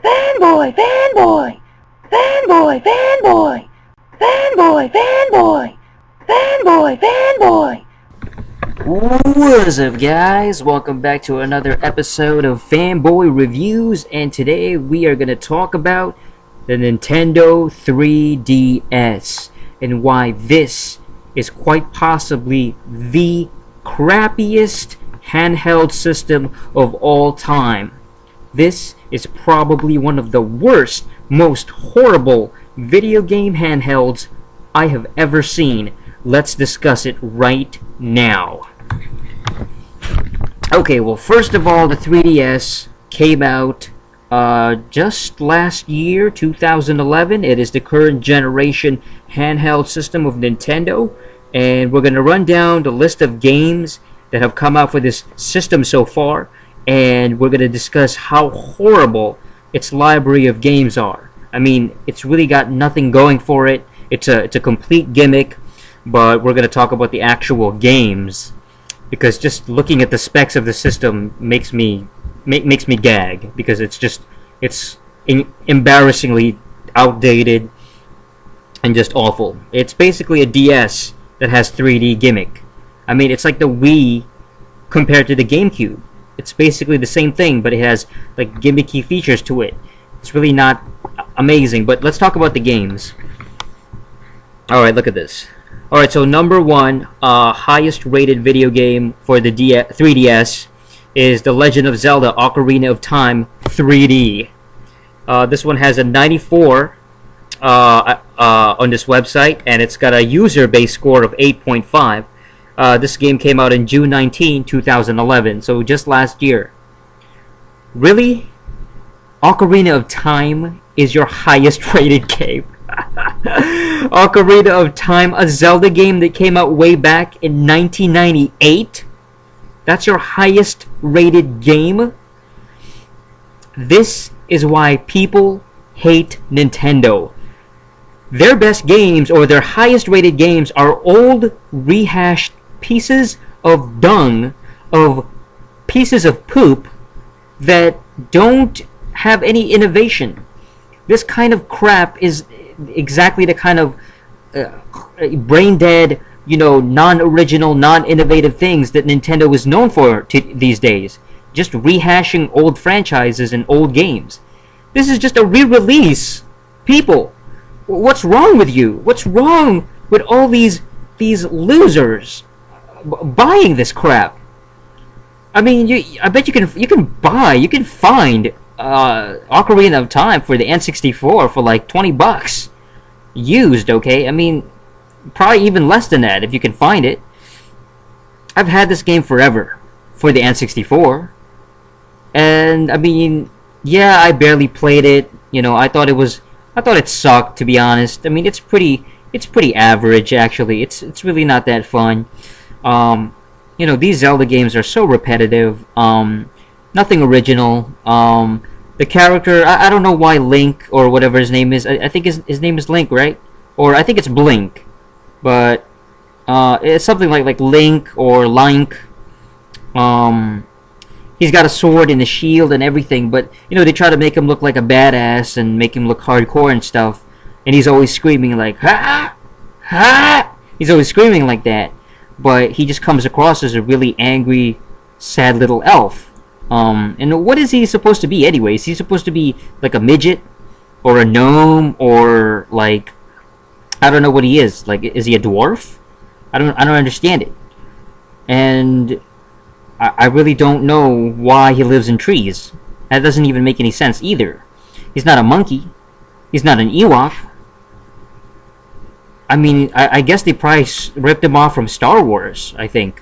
Fanboy, fanboy, fanboy, fanboy, fanboy, fanboy, fanboy, fanboy. What's up, guys? Welcome back to another episode of Fanboy Reviews, and today we are going to talk about the Nintendo 3DS and why this is quite possibly the crappiest handheld system of all time. This is probably one of the worst, most horrible video game handhelds I have ever seen. Let's discuss it right now. Okay, well, first of all, the 3DS came out just last year, 2011. It is the current generation handheld system of Nintendo, and we're going to run down the list of games that have come out for this system so far, and we're going to discuss how horrible its library of games are. I mean, it's really got nothing going for it. It's a complete gimmick, but we're going to talk about the actual games, because just looking at the specs of the system makes me gag, because it's embarrassingly outdated and just awful. It's basically a DS that has 3D gimmick. I mean, it's like the Wii compared to the GameCube. It's basically the same thing, but it has like gimmicky features to it. It's really not amazing, but let's talk about the games. Alright, look at this. Alright, so number one, highest rated video game for the 3DS is The Legend of Zelda Ocarina of Time 3D. This one has a 94 on this website, and it's got a user base score of 8.5. This game came out in June 19, 2011, so just last year. Really? Ocarina of Time is your highest rated game? Ocarina of Time, a Zelda game that came out way back in 1998? That's your highest rated game? This is why people hate Nintendo. Their best games, or their highest rated games, are old, rehashed pieces of dung, of pieces of poop that don't have any innovation. This kind of crap is exactly the kind of brain dead, non-original, non-innovative things that Nintendo is known for these days. Just rehashing old franchises and old games. This is just a re-release. People, what's wrong with you? What's wrong with all these losers buying this crap? I mean, I bet you can find Ocarina of Time for the N64 for like $20 used. Okay, I mean, probably even less than that if you can find it. I've had this game forever for the N64, and I mean, yeah, I barely played it. I thought it sucked, to be honest. I mean, it's pretty average actually. It's really not that fun. These Zelda games are so repetitive. Nothing original. The character, I don't know why Link, or whatever his name is. I think his name is Link, right? Or I think it's Blink, but it's something like Link or Link. He's got a sword and a shield and everything, but they try to make him look like a badass and make him look hardcore and stuff, and he's always screaming like ha ha. He's always screaming like that, but he just comes across as a really angry, sad little elf. And what is he supposed to be anyways? He's supposed to be like a midget or a gnome, or like, I don't know what he is. Like, is he a dwarf? I don't understand it. And I really don't know why he lives in trees. That doesn't even make any sense either. He's not a monkey. He's not an Ewok. I mean, I guess they probably ripped him off from Star Wars, I think.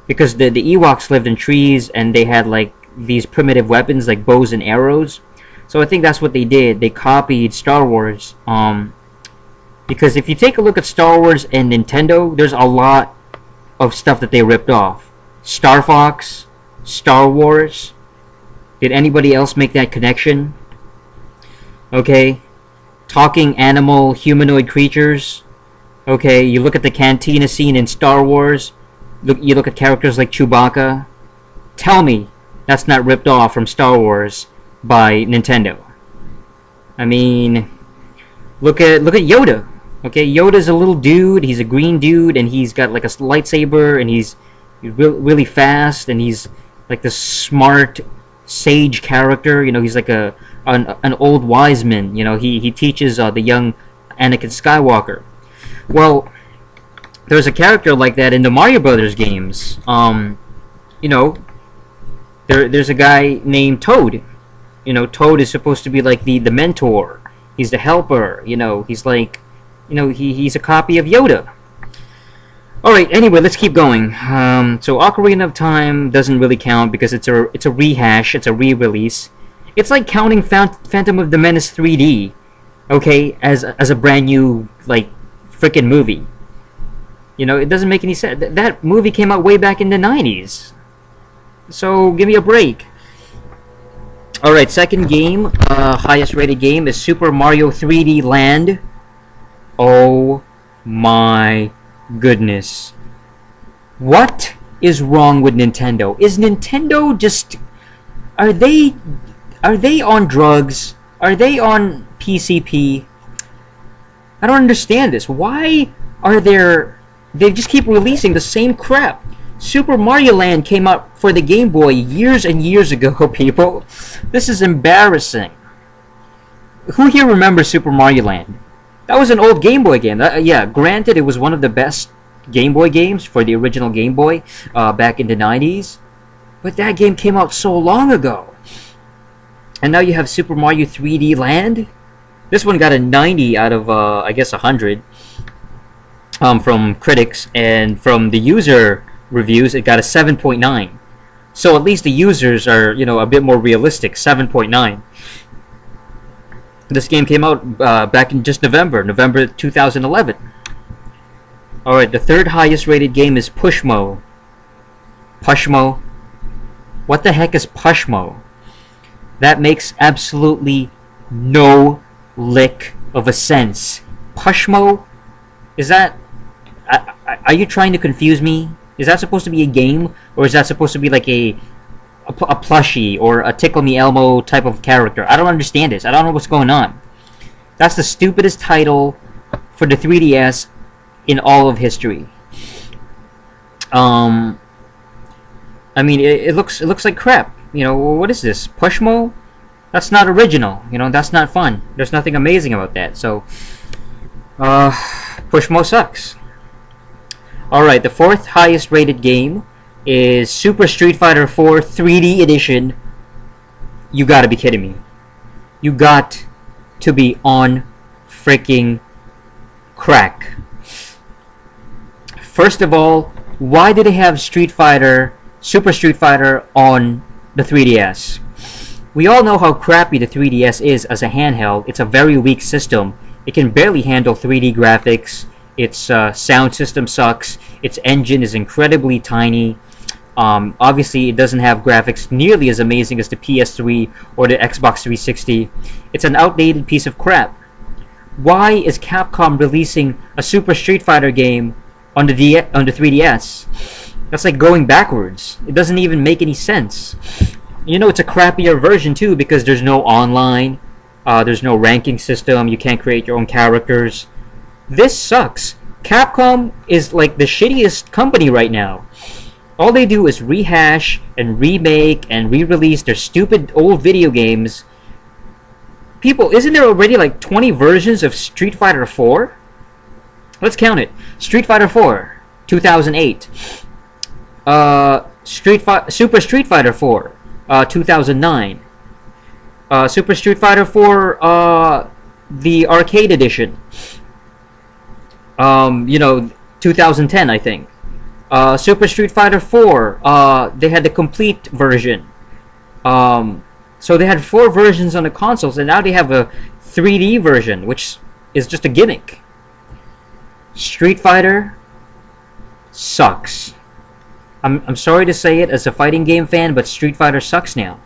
Because the Ewoks lived in trees, and they had like these primitive weapons like bows and arrows. So I think that's what they did. They copied Star Wars. Because if you take a look at Star Wars and Nintendo, there's a lot of stuff that they ripped off. Starfox, Star Wars. Did anybody else make that connection? Okay. Talking animal humanoid creatures. Okay, you look at the cantina scene in Star Wars. You look at characters like Chewbacca. Tell me that's not ripped off from Star Wars by Nintendo. I mean, look at Yoda. Okay, Yoda's a little dude. He's a green dude, and he's got like a lightsaber, and he's really fast, and he's like the smart sage character. You know, he's like an old wise man. You know, he teaches the young Anakin Skywalker. Well, there's a character like that in the Mario Brothers games. You know, there's a guy named Toad. You know, Toad is supposed to be like the mentor. He's the helper. You know, he's like, you know, he's a copy of Yoda. Alright, anyway, let's keep going. So Ocarina of Time doesn't really count because it's a rehash, it's a re-release. It's like counting Phantom of the Menace 3D, okay, as a brand new, like, freaking movie. You know, it doesn't make any sense. That movie came out way back in the 90s. So, give me a break. Alright, second game, highest rated game is Super Mario 3D Land. Oh my goodness. What is wrong with Nintendo? Is Nintendo just... Are they on drugs? Are they on PCP? I don't understand this. Why are they just keep releasing the same crap? Super Mario Land came out for the Game Boy years and years ago, people. This is embarrassing. Who here remembers Super Mario Land? That was an old Game Boy game. Yeah, granted, it was one of the best Game Boy games for the original Game Boy back in the 90s. But that game came out so long ago. And now you have Super Mario 3D Land. This one got a 90 out of, I guess, 100 from critics. And from the user reviews, it got a 7.9. So at least the users are, you know, a bit more realistic. 7.9. This game came out back in just November 2011. Alright, the third highest rated game is Pushmo. Pushmo? What the heck is Pushmo? That makes absolutely no lick of a sense. Pushmo? Is that... Are you trying to confuse me? Is that supposed to be a game? Or is that supposed to be like a plushie or a Tickle Me Elmo type of character? I don't understand this. I don't know what's going on. That's the stupidest title for the 3DS in all of history. I mean, it looks like crap. You know, what is this? Pushmo? That's not original. You know, that's not fun. There's nothing amazing about that. So, Pushmo sucks. Alright, the fourth highest rated game is Super Street Fighter 4 3D Edition. You gotta be kidding me. You got to be on freaking crack. First of all, why did they have Super Street Fighter on the 3DS? We all know how crappy the 3DS is as a handheld. It's a very weak system. It can barely handle 3D graphics. Its sound system sucks. Its engine is incredibly tiny. Obviously, it doesn't have graphics nearly as amazing as the PS3 or the Xbox 360. It's an outdated piece of crap. Why is Capcom releasing a Super Street Fighter game on the 3DS? That's like going backwards. It doesn't even make any sense. You know, it's a crappier version too because there's no online, there's no ranking system, you can't create your own characters. This sucks. Capcom is like the shittiest company right now. All they do is rehash and remake and re-release their stupid old video games. People, isn't there already like 20 versions of Street Fighter 4? Let's count it. Street Fighter 4, 2008. Super Street Fighter 4, 2009. Super Street Fighter 4, the arcade edition. You know, 2010, I think. Super Street Fighter 4, they had the complete version. So they had 4 versions on the consoles, and now they have a 3D version, which is just a gimmick. Street Fighter sucks. I'm sorry to say it as a fighting game fan, but Street Fighter sucks now.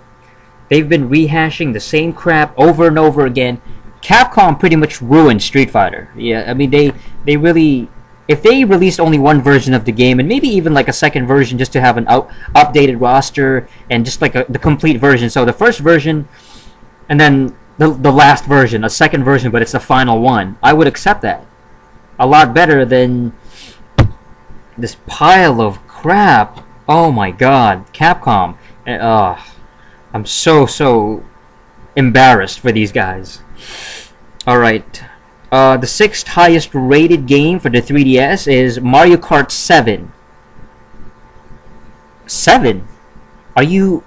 They've been rehashing the same crap over and over again. Capcom pretty much ruined Street Fighter. Yeah, I mean, they really... If they released only one version of the game, and maybe even like a second version just to have an updated roster, and just like the complete version. So the first version, and then the last version, a second version, but it's the final one. I would accept that a lot better than this pile of crap. Oh my god, Capcom. I'm so embarrassed for these guys. Alright. The sixth highest rated game for the 3DS is Mario Kart 7. 7? Are you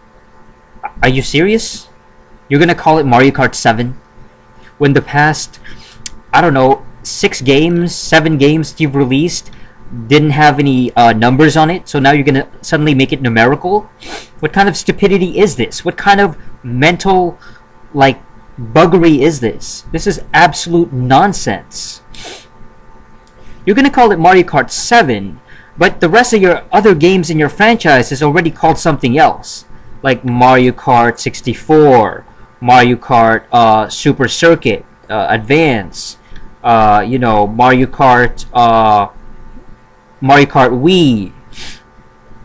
serious? You're gonna call it Mario Kart 7? When the past, I don't know, 7 games you've released didn't have any numbers on it, so now you're gonna suddenly make it numerical? What kind of stupidity is this? What kind of mental, buggery is this? This is absolute nonsense. You're gonna call it Mario Kart 7, but the rest of your other games in your franchise is already called something else, like Mario Kart 64, Mario Kart Super Circuit, Advance, Mario Kart Wii.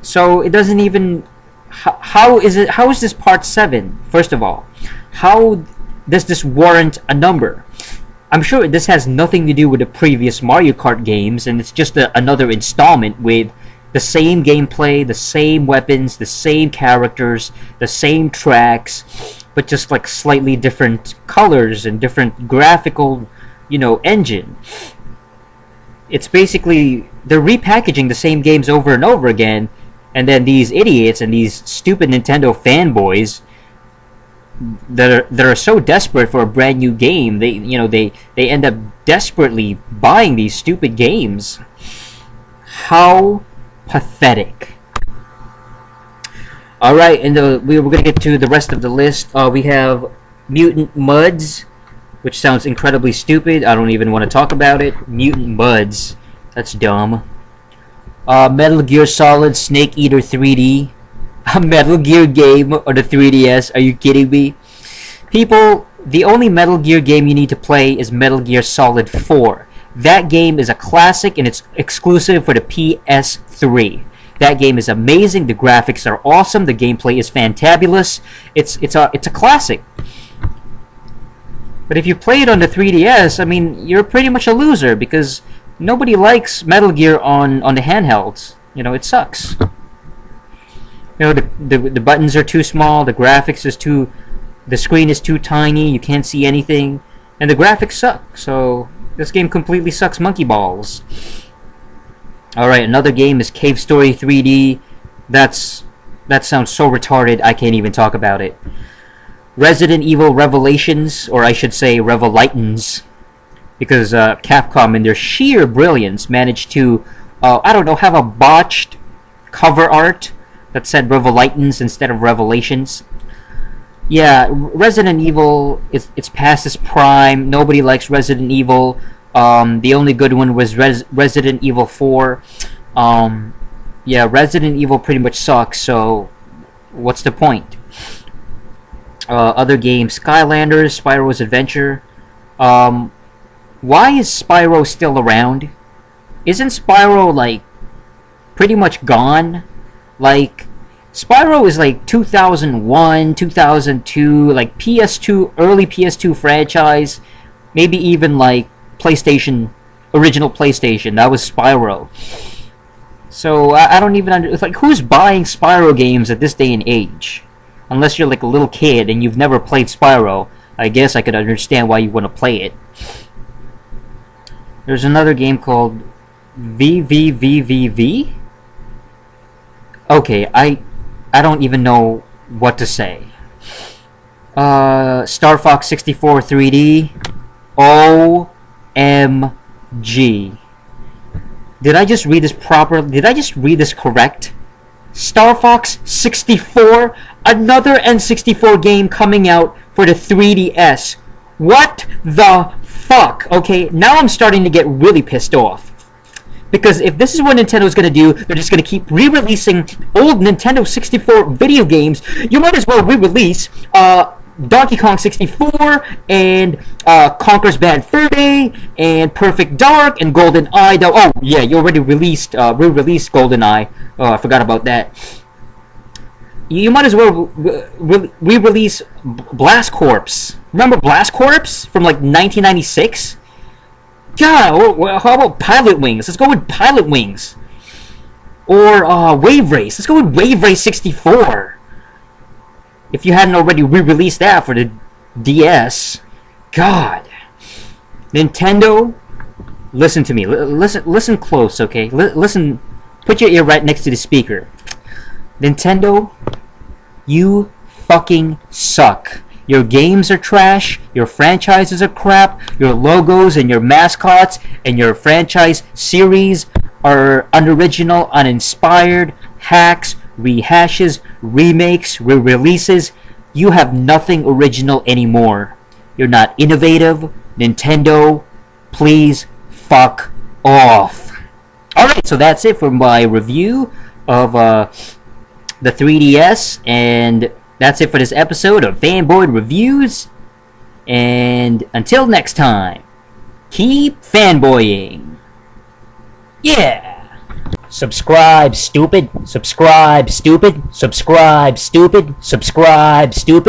So it doesn't even. How is this part 7? First of all, how does this warrant a number? I'm sure this has nothing to do with the previous Mario Kart games, and it's just another installment with the same gameplay, the same weapons, the same characters, the same tracks, but just slightly different colors and different graphical, engine. It's basically they're repackaging the same games over and over again, and then these idiots and these stupid Nintendo fanboys that are so desperate for a brand new game, they end up desperately buying these stupid games. How pathetic. Alright, and we're going to get to the rest of the list. We have Mutant Muds, which sounds incredibly stupid. I don't even want to talk about it. Mutant Muds. That's dumb. Metal Gear Solid Snake Eater 3D. A Metal Gear game on the 3DS. Are you kidding me? People, the only Metal Gear game you need to play is Metal Gear Solid 4. That game is a classic and it's exclusive for the PS3. That game is amazing. The graphics are awesome. The gameplay is fantabulous. It's a classic. But if you play it on the 3DS, I mean, you're pretty much a loser because nobody likes Metal Gear on the handhelds. It sucks. The buttons are too small, the graphics is the screen is too tiny, you can't see anything, and the graphics suck, so this game completely sucks monkey balls. Alright, another game is Cave Story 3D. That sounds so retarded, I can't even talk about it. Resident Evil Revelations, or I should say Revelitons, because Capcom, in their sheer brilliance, managed to, have a botched cover art that said Revelitons instead of Revelations. Yeah, Resident Evil, it's past its prime. Nobody likes Resident Evil. The only good one was Resident Evil 4. Yeah, Resident Evil pretty much sucks, so what's the point? Other games, Skylanders, Spyro's Adventure. Why is Spyro still around? Isn't Spyro, pretty much gone? Spyro is 2001, 2002, PS2, early PS2 franchise, maybe even PlayStation, original PlayStation. That was Spyro. So I don't even who's buying Spyro games at this day and age? Unless you're a little kid and you've never played Spyro, I guess I could understand why you want to play it. There's another game called vvvvv. Okay, I don't even know what to say. Starfox 64 3D. OMG. Did I just read this properly? Did I just read this correct? Starfox 64? Another N64 game coming out for the 3DS. What the fuck? Okay, now I'm starting to get really pissed off. Because if this is what Nintendo's going to do, they're just going to keep re-releasing old Nintendo 64 video games. You might as well re-release Donkey Kong 64 and Conker's Bad Fur Day and Perfect Dark and Golden Eye. Oh yeah, you already re-released Golden Eye. Oh, I forgot about that. You might as well re-release Blast Corps. Remember Blast Corps from like 1996? God, how about Pilot Wings? Let's go with Pilot Wings. Or Wave Race. Let's go with Wave Race 64. If you hadn't already re-released that for the DS. God. Nintendo, listen to me. Listen close, okay? Listen. Put your ear right next to the speaker. Nintendo, you fucking suck. Your games are trash, your franchises are crap, your logos and your mascots and your franchise series are unoriginal, uninspired, hacks, rehashes, remakes, re-releases. You have nothing original anymore. You're not innovative. Nintendo, please fuck off. Alright, so that's it for my review of the 3DS, and that's it for this episode of Fanboy Reviews. And until next time, keep fanboying. Yeah! Subscribe, stupid. Subscribe, stupid. Subscribe, stupid. Subscribe, stupid.